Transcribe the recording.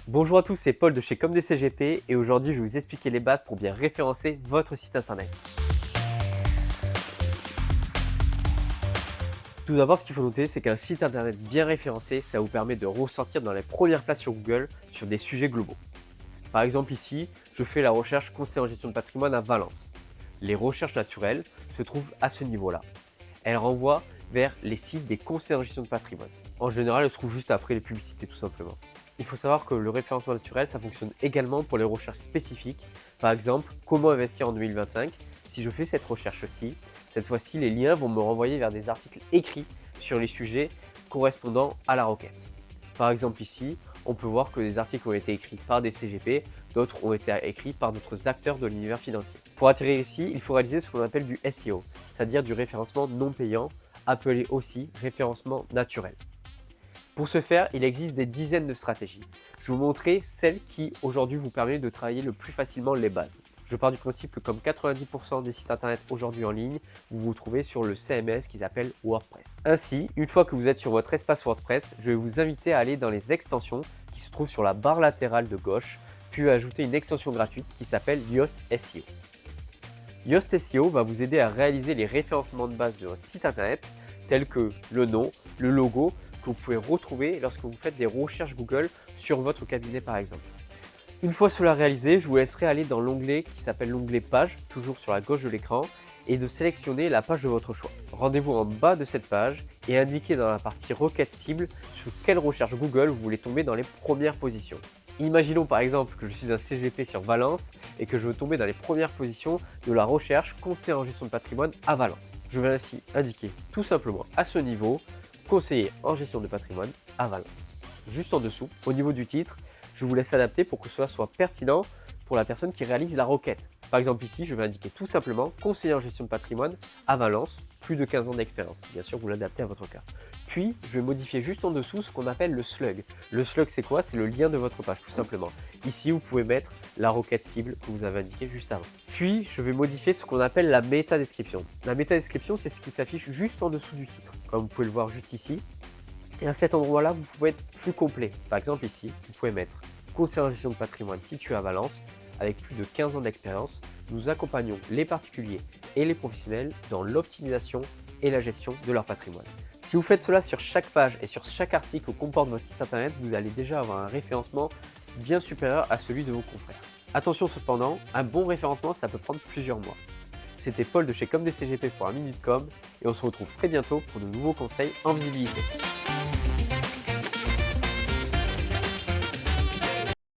Bonjour à tous, c'est Paul de chez Comme des CGP et aujourd'hui je vais vous expliquer les bases pour bien référencer votre site internet. Tout d'abord, ce qu'il faut noter, c'est qu'un site internet bien référencé, ça vous permet de ressortir dans les premières places sur Google sur des sujets globaux. Par exemple ici, je fais la recherche conseil en gestion de patrimoine à Valence. Les recherches naturelles se trouvent à ce niveau-là. Elles renvoient vers les sites des conseils en gestion de patrimoine. En général, elles se trouvent juste après les publicités tout simplement. Il faut savoir que le référencement naturel, ça fonctionne également pour les recherches spécifiques. Par exemple, comment investir en 2025. Si je fais cette recherche-ci, cette fois-ci, les liens vont me renvoyer vers des articles écrits sur les sujets correspondant à la requête. Par exemple ici, on peut voir que des articles ont été écrits par des CGP, d'autres ont été écrits par d'autres acteurs de l'univers financier. Pour atterrir ici, il faut réaliser ce qu'on appelle du SEO, c'est-à-dire du référencement non payant, appelé aussi référencement naturel. Pour ce faire, il existe des dizaines de stratégies. Je vais vous montrer celle qui aujourd'hui vous permet de travailler le plus facilement les bases. Je pars du principe que comme 90% des sites internet aujourd'hui en ligne, vous vous trouvez sur le CMS qui s'appelle WordPress. Ainsi, une fois que vous êtes sur votre espace WordPress, je vais vous inviter à aller dans les extensions qui se trouvent sur la barre latérale de gauche, puis ajouter une extension gratuite qui s'appelle Yoast SEO. Yoast SEO va vous aider à réaliser les référencements de base de votre site internet, tels que le nom, le logo, que vous pouvez retrouver lorsque vous faites des recherches Google sur votre cabinet par exemple. Une fois cela réalisé, je vous laisserai aller dans l'onglet qui s'appelle l'onglet Page, toujours sur la gauche de l'écran, et de sélectionner la page de votre choix. Rendez-vous en bas de cette page et indiquez dans la partie requête cible sur quelle recherche Google vous voulez tomber dans les premières positions. Imaginons par exemple que je suis un CGP sur Valence et que je veux tomber dans les premières positions de la recherche conseiller en gestion de patrimoine à Valence. Je vais ainsi indiquer tout simplement à ce niveau conseiller en gestion de patrimoine à Valence. Juste en dessous, au niveau du titre, je vous laisse adapter pour que cela soit pertinent pour la personne qui réalise la requête. Par exemple ici, je vais indiquer tout simplement conseiller en gestion de patrimoine à Valence, plus de 15 ans d'expérience. Bien sûr, vous l'adaptez à votre cas. Puis, je vais modifier juste en dessous ce qu'on appelle le slug. Le slug, c'est quoi? C'est le lien de votre page, tout simplement. Ici, vous pouvez mettre la requête cible que vous avez indiquée juste avant. Puis, je vais modifier ce qu'on appelle la métadescription. La métadescription, c'est ce qui s'affiche juste en dessous du titre, comme vous pouvez le voir juste ici. Et à cet endroit-là, vous pouvez être plus complet. Par exemple, ici, vous pouvez mettre conseiller en gestion de patrimoine situé à Valence, avec plus de 15 ans d'expérience. Nous accompagnons les particuliers et les professionnels dans l'optimisation et la gestion de leur patrimoine. Si vous faites cela sur chaque page et sur chaque article que comporte votre site internet, vous allez déjà avoir un référencement bien supérieur à celui de vos confrères. Attention cependant, un bon référencement, ça peut prendre plusieurs mois. C'était Paul de chez Comme des CGP pour 1 minute com et on se retrouve très bientôt pour de nouveaux conseils en visibilité.